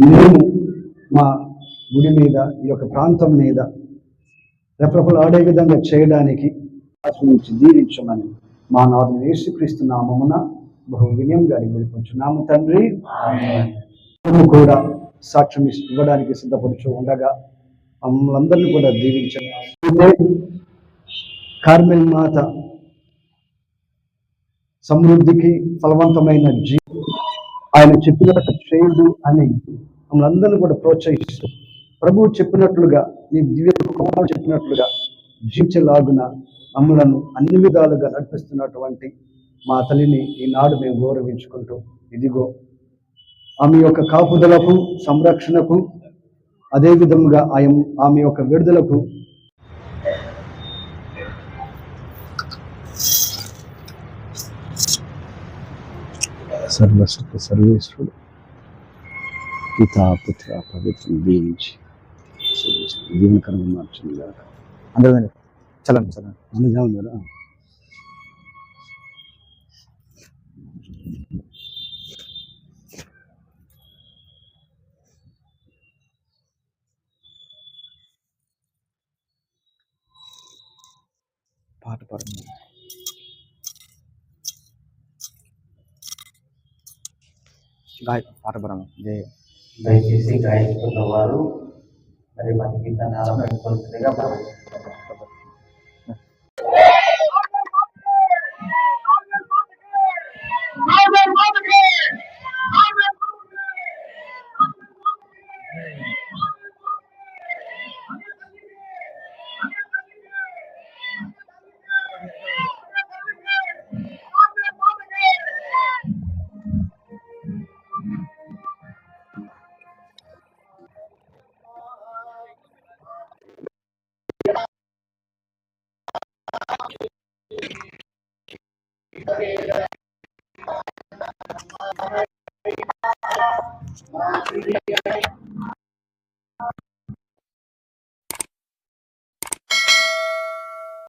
మేము మా గుడి మీద ఈ యొక్క ప్రాంతం మీద రెపరెపలు ఆడే విధంగా చేయడానికి నుంచి దీవించమని మా నాథుని యేసుక్రీస్తు నామమున బహు వినయంగా వెళ్ళిపోతున్నాము తండ్రి. మేము కూడా సాక్ష్యం ఇవ్వడానికి సిద్ధపడుచు ఉండగా మమ్మల్ందరినీ కూడా దీవించండి. కార్మెల్ మాత సమృద్ధికి ఫలవంతమైన ఆయన చెప్పినట్టు చేయుడు అని మమ్మల్ని అందరినీ కూడా ప్రోత్సహిస్తూ ప్రభువు చెప్పినట్లుగా ఈ దివ్య కుమారుడు చెప్పినట్లుగా జీవించలాగున మమ్మలను అన్ని విధాలుగా నడిపిస్తున్నటువంటి మా తల్లిని ఈనాడు మేము గౌరవించుకుంటూ ఇదిగో ఆమె యొక్క కాపుదలకు సంరక్షణకు అదేవిధంగా ఆమె యొక్క విడుదలకు సర్వేశ్వరుడు పితా పుత్ర పవిత్రం దీవించి జీవనకరంగా మార్చింది. అందరూ చలండి చలండి అందుగా ఉన్నారా? పాట పాడండి. పాట పాడము. దయచేసి గాయకున్న వారు మరి మన గీతాన్ని ఆరంభించవలసిందిగా మనం